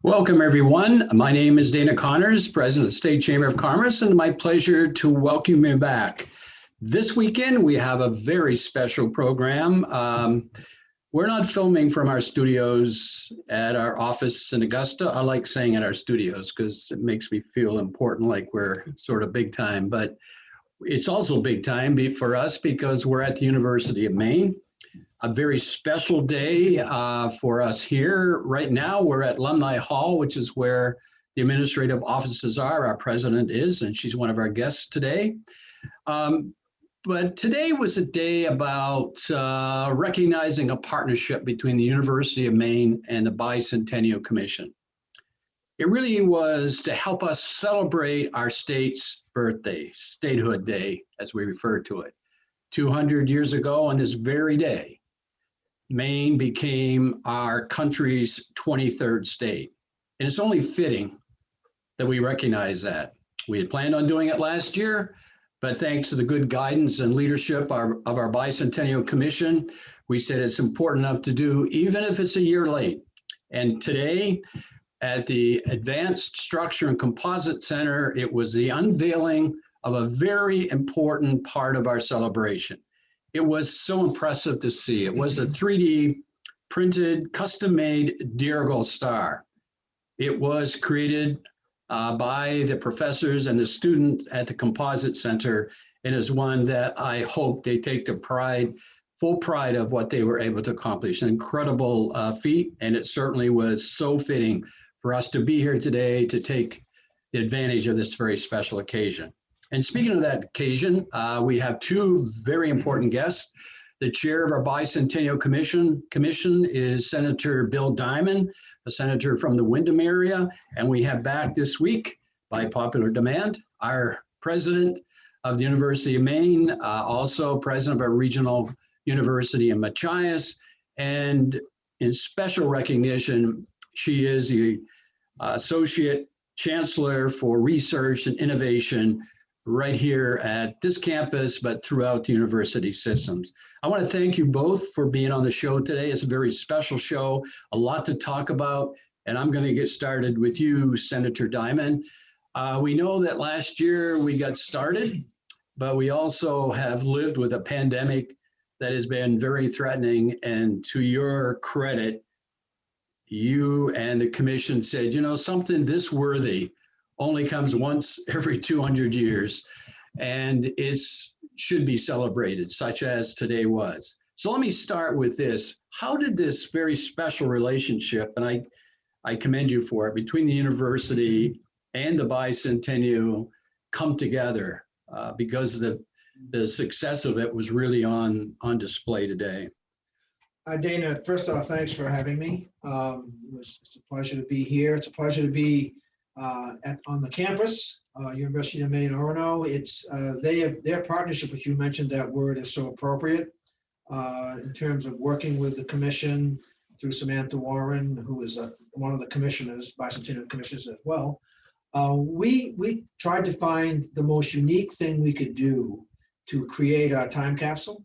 Welcome, everyone. My name is Dana Connors, President of the State Chamber of Commerce, and my pleasure to welcome you back. This weekend, we have a very special program. We're not filming from our studios at our office in Augusta. I like saying at our studios because it makes me feel important, like we're sort of big time, but it's also big time for us because we're at the University of Maine. A very special day for us here. Right now, we're at Alumni Hall, which is where the administrative offices are. Our president is, and she's one of our guests today. But today was a day about recognizing a partnership between the University of Maine and the Bicentennial Commission. It really was to help us celebrate our state's birthday, Statehood Day, as we refer to it. 200 years ago on this very day, Maine became our country's 23rd state. And it's only fitting that we recognize that. We had planned on doing it last year, but thanks to the good guidance and leadership of our Bicentennial Commission, we said it's important enough to do, even if it's a year late. And today, at the Advanced Structure and Composite Center, it was the unveiling of a very important part of our celebration. It was so impressive to see. It was a 3D printed, custom-made Dirigal star. It was created by the professors and the students at the Composite Center, and is one that I hope they take the full pride of what they were able to accomplish. An incredible feat, and it certainly was so fitting for us to be here today to take advantage of this very special occasion. And speaking of that occasion, we have two very important guests. The chair of our Bicentennial Commission is Senator Bill Diamond, a senator from the Windham area. And we have back this week, by popular demand, our president of the University of Maine, also president of our regional university in Machias. And in special recognition, she is the associate chancellor for research and innovation right here at this campus, but throughout the university systems. I want to thank you both for being on the show today. It's a very special show, a lot to talk about, and I'm going to get started with you, Senator Diamond. We know that last year we got started, but we also have lived with a pandemic that has been very threatening, and to your credit, you and the commission said, you know, something this worthy only comes once every 200 years, and it should be celebrated, such as today was. So let me start with this. How did this very special relationship, and I commend you for it, between the university and the Bicentennial come together? Because the success of it was really on display today. Dana, first off, thanks for having me. It's a pleasure to be here. It's a pleasure to be on the campus, University of Maine, Orono. It's their partnership, which you mentioned, that word is so appropriate in terms of working with the commission through Samantha Warren, who is one of the commissioners, bicentennial commissioners as well. We tried to find the most unique thing we could do to create our time capsule.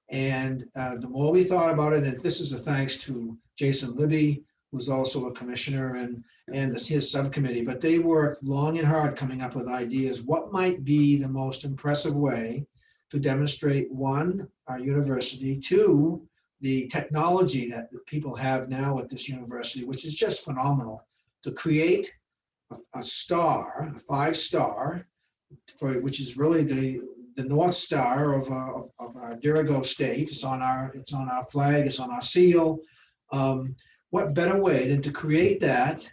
And the more we thought about it, and this is a thanks to Jason Libby, who's also a commissioner, and his subcommittee, but they worked long and hard coming up with ideas. What might be the most impressive way to demonstrate, one, our university, two, the technology that people have now at this university, which is just phenomenal, to create a star, a 5-star, which is really the North Star of our Dirigo state. It's on our flag, it's on our seal. What better way than to create that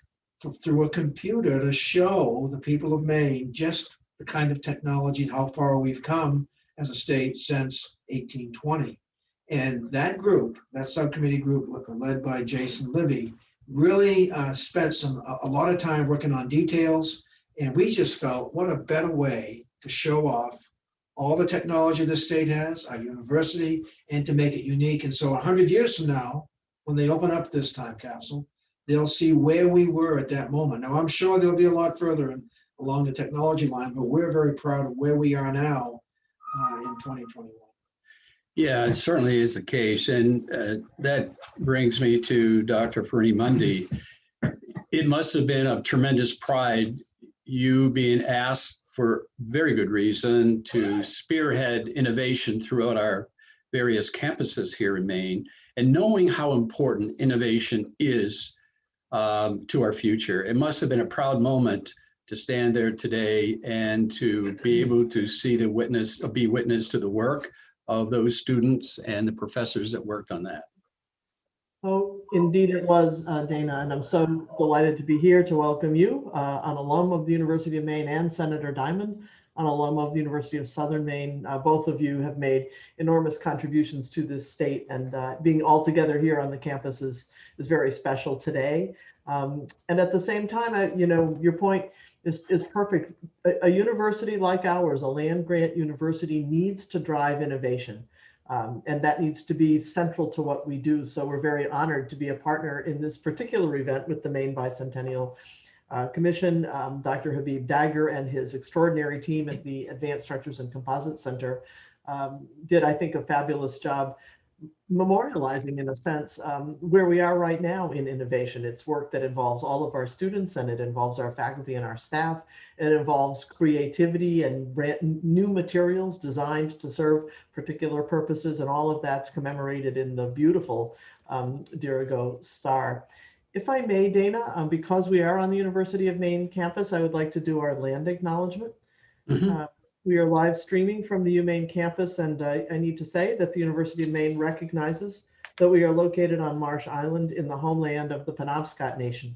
through a computer to show the people of Maine just the kind of technology and how far we've come as a state since 1820. And that group, that subcommittee group led by Jason Libby, really spent a lot of time working on details. And we just felt, what a better way to show off all the technology the state has, our university, and to make it unique. And so 100 years from now, when they open up this time capsule, they'll see where we were at that moment. Now, I'm sure there'll be a lot further along the technology line, but we're very proud of where we are now in 2021. Yeah, it certainly is the case. And that brings me to Dr. Fernie Mundy. It must have been of tremendous pride, you being asked for very good reason to spearhead innovation throughout our various campuses here in Maine, and knowing how important innovation is to our future. It must have been a proud moment to stand there today and to be able to be witness to the work of those students and the professors that worked on that. Oh, indeed it was, Dana, and I'm so delighted to be here to welcome you, an alum of the University of Maine, and Senator Diamond, an alum of the University of Southern Maine. Both of you have made enormous contributions to this state, and being all together here on the campus is very special today. And at the same time, your point is perfect. A university like ours, a land-grant university, needs to drive innovation. And that needs to be central to what we do. So we're very honored to be a partner in this particular event with the Maine Bicentennial Commission. Dr. Habib Dagger and his extraordinary team at the Advanced Structures and Composites Center did, I think, a fabulous job memorializing, in a sense, where we are right now in innovation. It's work that involves all of our students, and it involves our faculty and our staff. It involves creativity and new materials designed to serve particular purposes, and all of that's commemorated in the beautiful Dirigo Star. If I may, Dana, because we are on the University of Maine campus, I would like to do our land acknowledgement. We are live streaming from the UMaine campus, and I need to say that the University of Maine recognizes that we are located on Marsh Island in the homeland of the Penobscot Nation,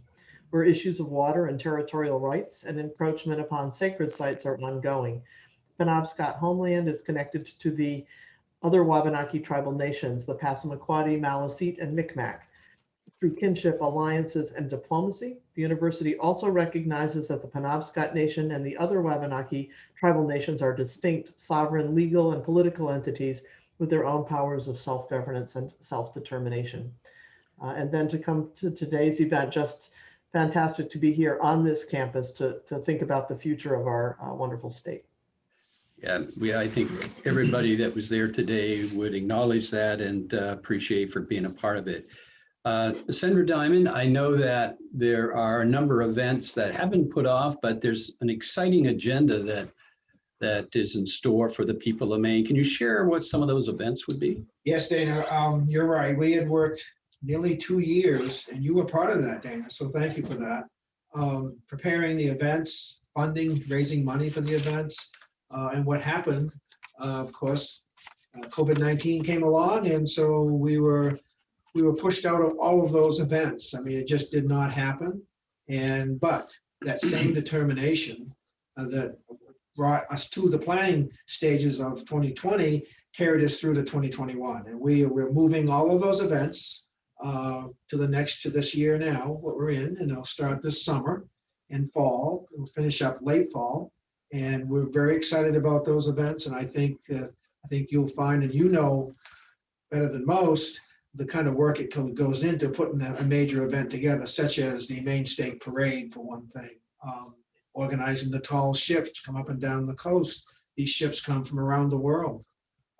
where issues of water and territorial rights and encroachment upon sacred sites are ongoing. Penobscot homeland is connected to the other Wabanaki tribal nations, the Passamaquoddy, Maliseet, and Micmac. Through kinship, alliances, and diplomacy, the university also recognizes that the Penobscot Nation and the other Wabanaki tribal nations are distinct, sovereign, legal, and political entities with their own powers of self-governance and self-determination. And then to come to today's event, just fantastic to be here on this campus to think about the future of our wonderful state. Yeah, I think everybody that was there today would acknowledge that and appreciate for being a part of it. Senator Diamond, I know that there are a number of events that have been put off, but there's an exciting agenda that is in store for the people of Maine. Can you share what some of those events would be? Yes, Dana, you're right. We had worked nearly 2 years, and you were part of that, Dana, so thank you for that. Preparing the events, funding, raising money for the events, and what happened, of course, COVID-19 came along, and so we were pushed out of all of those events. I mean, it just did not happen. But that same determination that brought us to the planning stages of 2020 carried us through to 2021. And we're moving all of those events to this year now, what we're in, and it'll start this summer and fall. We'll finish up late fall. And we're very excited about those events. And I think you'll find, and you know better than most, the kind of work it goes into putting a major event together, such as the Maine State Parade, for one thing. Organizing the tall ships to come up and down the coast. These ships come from around the world.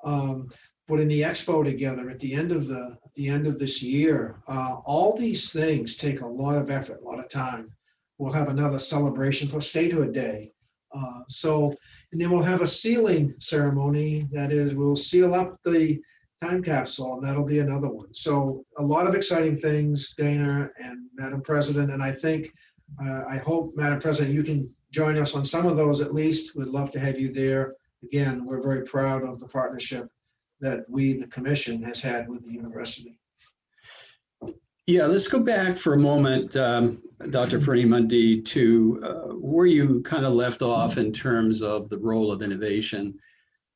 Putting the expo together at the end of this year. All these things take a lot of effort, a lot of time. We'll have another celebration for Statehood Day. And then we'll have a sealing ceremony. That is, we'll seal up the time capsule, and that'll be another one. So a lot of exciting things, Dana and Madam President, and I think, I hope, Madam President, you can join us on some of those at least. We'd love to have you there. Again, we're very proud of the partnership that we, the commission, has had with the university. Yeah, let's go back for a moment, Dr. Farim-Mundy, to where you kind of left off in terms of the role of innovation.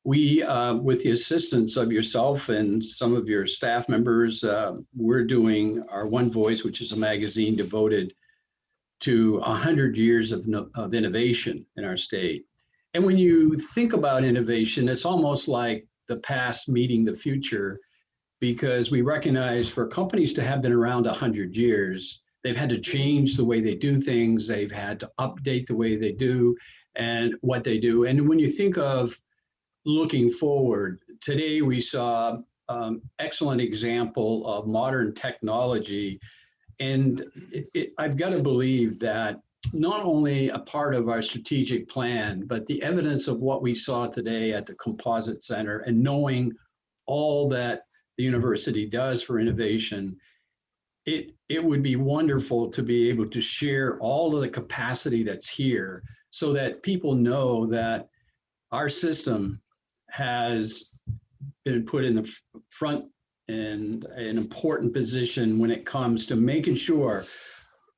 We, with the assistance of yourself and some of your staff members, we're doing our One Voice, which is a magazine devoted to 100 years of innovation in our state. And when you think about innovation, it's almost like the past meeting the future, because we recognize for companies to have been around 100 years, they've had to change the way they do things. They've had to update the way they do and what they do. And when you think of looking forward, today we saw excellent example of modern technology And I've got to believe that not only a part of our strategic plan, but the evidence of what we saw today at the Composite Center and knowing all that the university does for innovation, it would be wonderful to be able to share all of the capacity that's here so that people know that our system has been put in the front and an important position when it comes to making sure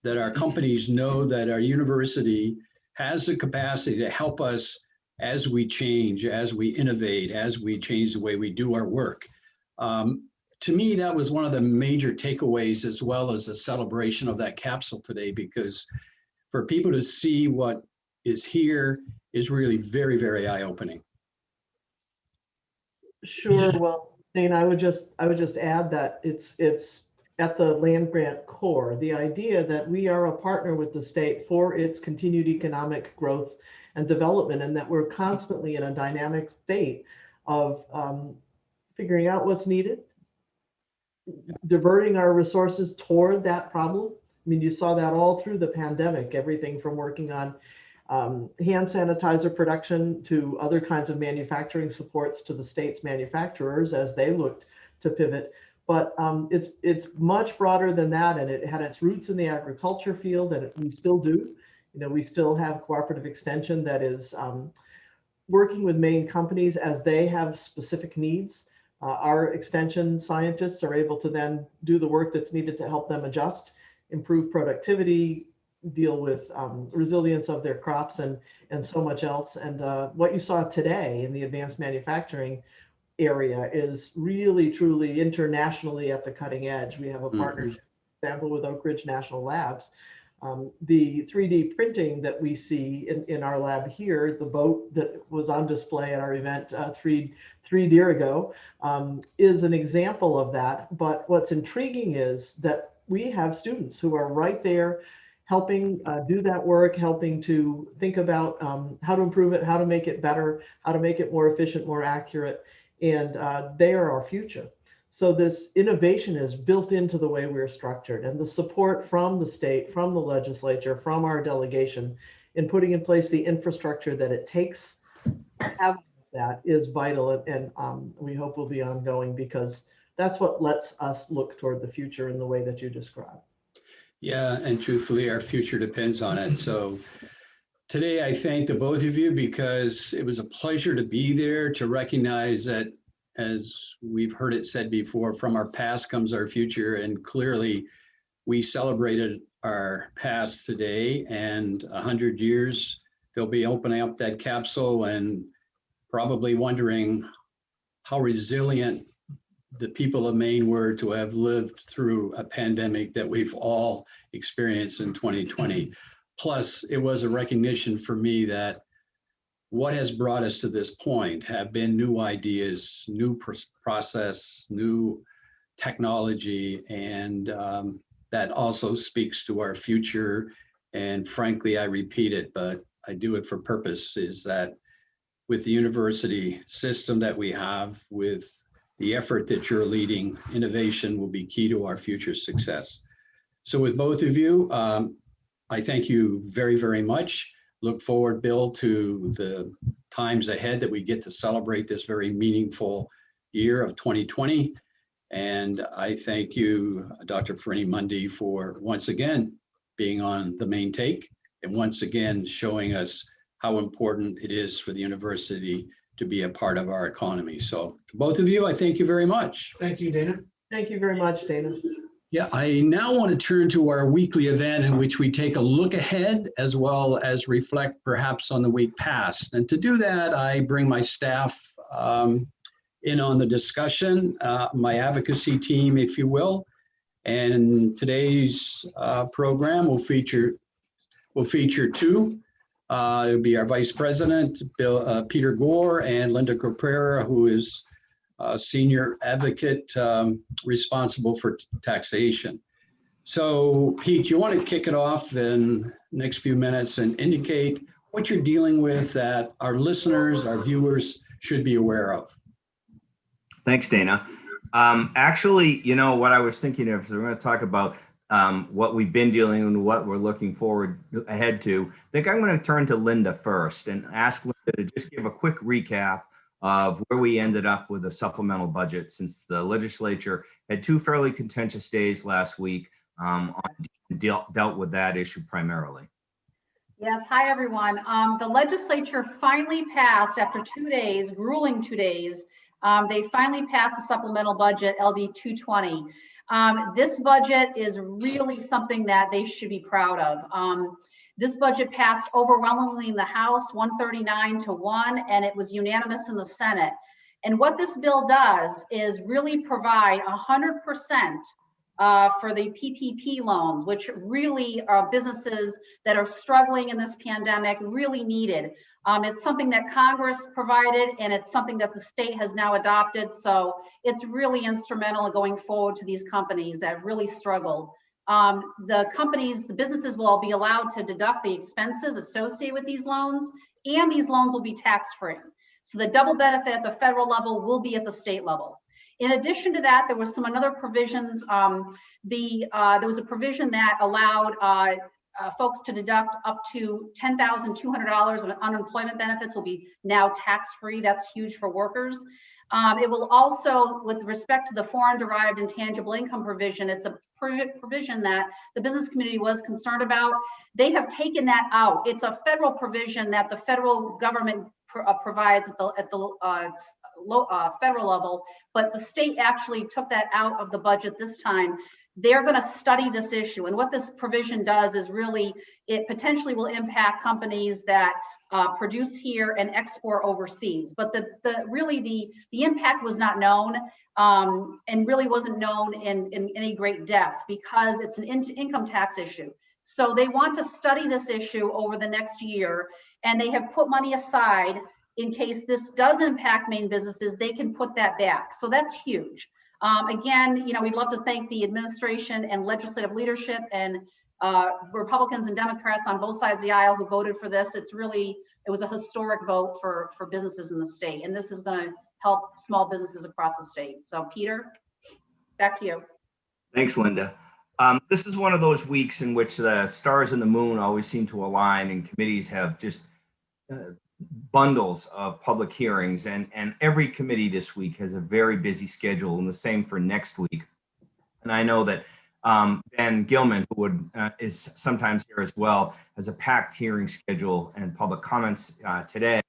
that our companies know that our university has the capacity to help us as we change, as we innovate, as we change the way we do our work. To me, that was one of the major takeaways, as well as the celebration of that capsule today, because for people to see what is here is really very, very eye-opening. Sure. Well, Dana, I would just add that it's at the land grant core, the idea that we are a partner with the state for its continued economic growth and development, and that we're constantly in a dynamic state of figuring out what's needed, diverting our resources toward that problem. I mean, you saw that all through the pandemic, everything from working on hand sanitizer production to other kinds of manufacturing supports to the state's manufacturers as they looked to pivot. But it's much broader than that, and it had its roots in the agriculture field, and we still do. You know, we still have cooperative extension that is working with Maine companies as they have specific needs. Our extension scientists are able to then do the work that's needed to help them adjust, improve productivity, deal with resilience of their crops, and so much else. And what you saw today in the advanced manufacturing area is really, truly internationally at the cutting edge. We have a partnership, for example, with Oak Ridge National Labs. The 3D printing that we see in our lab here, the boat that was on display at our event three years ago, is an example of that. But what's intriguing is that we have students who are right there helping do that work, helping to think about how to improve it, how to make it better, how to make it more efficient, more accurate. And they are our future. So this innovation is built into the way we're structured, and the support from the state, from the legislature, from our delegation in putting in place the infrastructure that it takes to have that is vital, and we hope will be ongoing, because that's what lets us look toward the future in the way that you described. Yeah, and truthfully, our future depends on it. So today, I thank the both of you, because it was a pleasure to be there, to recognize that, as we've heard it said before, from our past comes our future. And clearly, we celebrated our past today, and 100 years, they'll be opening up that capsule and probably wondering how resilient the people of Maine were to have lived through a pandemic that we've all experienced in 2020. Plus, it was a recognition for me that what has brought us to this point have been new ideas, new process, new technology, and that also speaks to our future. And frankly, I repeat it, but I do it for purpose, is that with the university system that we have, with the effort that you're leading, innovation will be key to our future success. So with both of you, I thank you very, very much. Look forward, Bill, to the times ahead that we get to celebrate this very meaningful year of 2020. And I thank you, Dr. Farini-Mundy, for once again being on the Maine Take, and once again showing us how important it is for the university to be a part of our economy. So to both of you, I thank you very much. Thank you, Dana. Thank you very much, Dana. Yeah, I now want to turn to our weekly event in which we take a look ahead as well as reflect perhaps on the week past. And to do that, I bring my staff in on the discussion, my advocacy team, if you will. And today's program will feature two. It'll be our Vice President, Peter Gore, and Linda Caprera, who is senior advocate responsible for taxation. So Pete, you want to kick it off in the next few minutes and indicate what you're dealing with that our listeners, our viewers should be aware of. Thanks, Dana. Actually, you know, what I was thinking of, so we're going to talk about what we've been dealing with and what we're looking forward ahead to, I think I'm going to turn to Linda first and ask Linda to just give a quick recap of where we ended up with a supplemental budget, since the legislature had two fairly contentious days last week dealt with that issue primarily. Yes, hi everyone. The legislature finally passed, after 2 days, grueling 2 days, they finally passed a supplemental budget, LD 220. This budget is really something that they should be proud of. This budget passed overwhelmingly in the House, 139-1, and it was unanimous in the Senate. And what this bill does is really provide 100% for the PPP loans, which really are businesses that are struggling in this pandemic, really needed. It's something that Congress provided, and it's something that the state has now adopted. So it's really instrumental in going forward to these companies that really struggled. The businesses will all be allowed to deduct the expenses associated with these loans, and these loans will be tax-free. So the double benefit at the federal level will be at the state level. In addition to that, there was some other provisions. There was a provision that allowed folks to deduct up to $10,200 of unemployment benefits will be now tax-free. That's huge for workers. It will also, with respect to the foreign-derived intangible income provision, it's a provision that the business community was concerned about. They have taken that out. It's a federal provision that the federal government provides at the federal level, but the state actually took that out of the budget this time. They're going to study this issue, and what this provision does is really, it potentially will impact companies that produce here and export overseas. But the impact was not known, and really wasn't known in any great depth, because it's an income tax issue. So they want to study this issue over the next year, and they have put money aside in case this does impact Maine businesses. They can put that back. So that's huge. Again, we'd love to thank the administration and legislative leadership and Republicans and Democrats on both sides of the aisle who voted for this. It was a historic vote for businesses in the state, and this is going to help small businesses across the state. So Peter, back to you. Thanks, Linda. This is one of those weeks in which the stars and the moon always seem to align, and committees have just bundles of public hearings, and every committee this week has a very busy schedule, and the same for next week. And I know that Ben Gilman, who is sometimes here as well, has a packed hearing schedule and public comments today.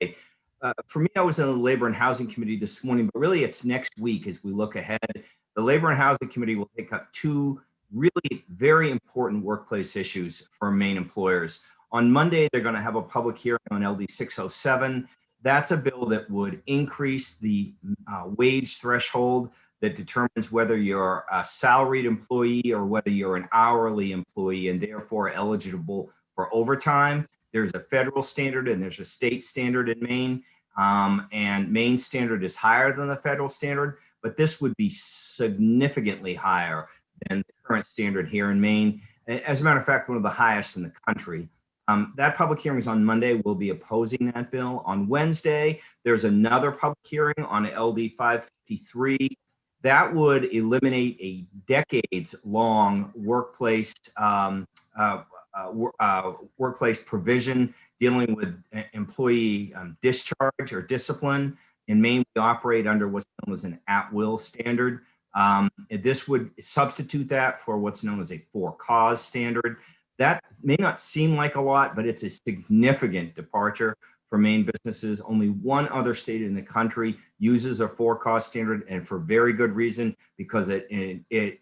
For me, I was in the Labor and Housing Committee this morning, but really it's next week as we look ahead. The Labor and Housing Committee will take up two really very important workplace issues for Maine employers. On Monday, they're going to have a public hearing on LD 607. That's a bill that would increase the wage threshold that determines whether you're a salaried employee or whether you're an hourly employee, and therefore eligible for overtime. There's a federal standard and there's a state standard in Maine, and Maine standard is higher than the federal standard, but this would be significantly higher than the current standard here in Maine. As a matter of fact, one of the highest in the country. That public hearing is on Monday. We'll be opposing that bill. On Wednesday, there's another public hearing on LD 553. That would eliminate a decades-long workplace workplace provision dealing with employee discharge or discipline. In Maine, we operate under what's known as an at-will standard. This would substitute that for what's known as a for-cause standard. That may not seem like a lot, but it's a significant departure for Maine businesses. Only one other state in the country uses a for-cause standard, and for very good reason, because it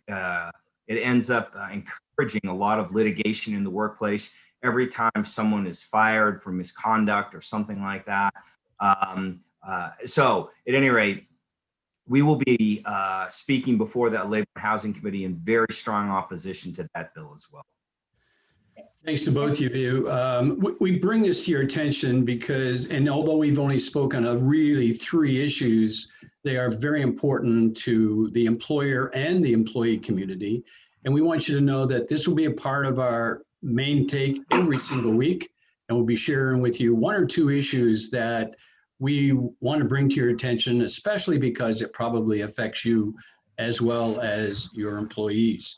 ends up encouraging a lot of litigation in the workplace every time someone is fired for misconduct or something like that. So at any rate, we will be speaking before that Labor and Housing Committee in very strong opposition to that bill as well. Thanks to both of you. We bring this to your attention because, and although we've only spoken of really 3 issues, they are very important to the employer and the employee community. And we want you to know that this will be a part of our main take every single week. And we'll be sharing with you 1 or 2 issues that we want to bring to your attention, especially because it probably affects you as well as your employees.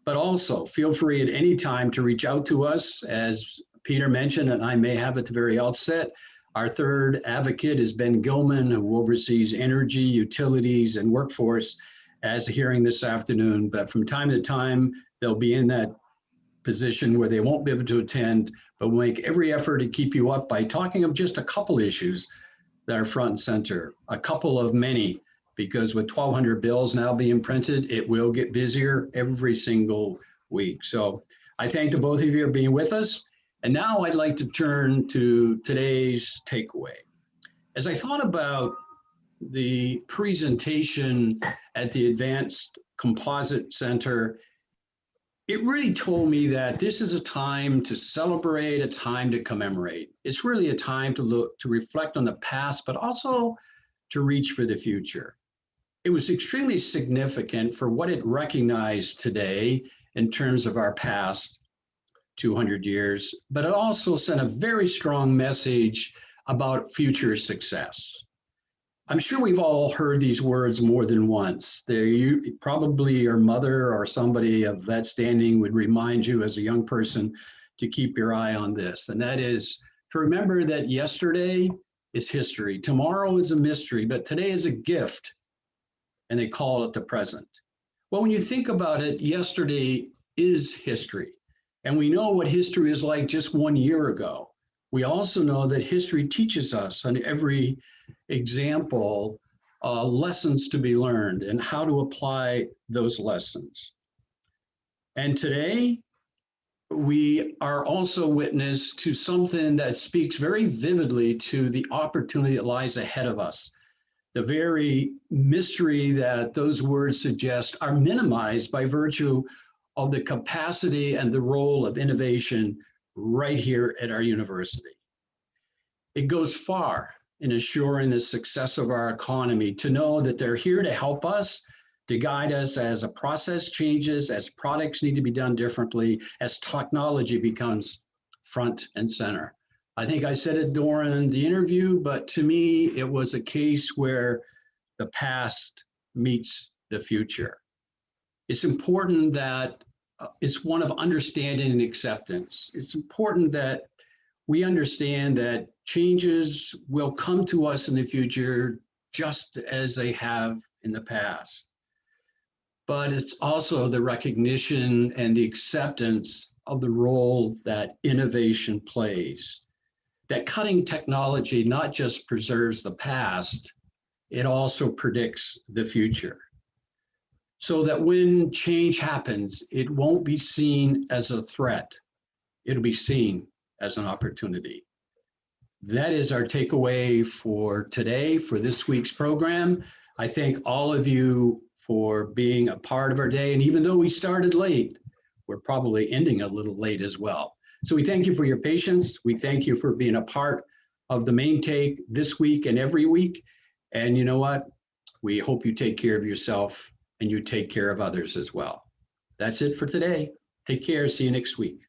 But also feel free at any time to reach out to us. As Peter mentioned, and I may have at the very outset, our third advocate is Ben Gilman, who oversees energy, utilities, and workforce, as a hearing this afternoon. But from time to time, they'll be in that position where they won't be able to attend, but we'll make every effort to keep you up by talking of just a couple issues that are front and center, a couple of many, because with 1,200 bills now being printed, it will get busier every single week. So I thank the both of you for being with us. And now I'd like to turn to today's takeaway. As I thought about the presentation at the Advanced Composite Center, it really told me that this is a time to celebrate, a time to commemorate. It's really a time to look, to reflect on the past, but also to reach for the future. It was extremely significant for what it recognized today in terms of our past 200 years, but it also sent a very strong message about future success. I'm sure we've all heard these words more than once. Probably your mother or somebody of that standing would remind you as a young person to keep your eye on this. And that is to remember that yesterday is history. Tomorrow is a mystery, but today is a gift. And they call it the present. Well, when you think about it, yesterday is history. And we know what history is like just 1 year ago. We also know that history teaches us on every example lessons to be learned and how to apply those lessons. And today, we are also witness to something that speaks very vividly to the opportunity that lies ahead of us. The very mystery that those words suggest are minimized by virtue of the capacity and the role of innovation right here at our university. It goes far in assuring the success of our economy to know that they're here to help us, to guide us as a process changes, as products need to be done differently, as technology becomes front and center. I think I said it during the interview, but to me, it was a case where the past meets the future. It's important that it's one of understanding and acceptance. It's important that we understand that changes will come to us in the future just as they have in the past. But it's also the recognition and the acceptance of the role that innovation plays. That cutting technology not just preserves the past, it also predicts the future. So that when change happens, it won't be seen as a threat. It'll be seen as an opportunity. That is our takeaway for today, for this week's program. I thank all of you for being a part of our day. And even though we started late, we're probably ending a little late as well. So we thank you for your patience. We thank you for being a part of the Maine Take this week and every week. And you know what? We hope you take care of yourself and you take care of others as well. That's it for today. Take care. See you next week.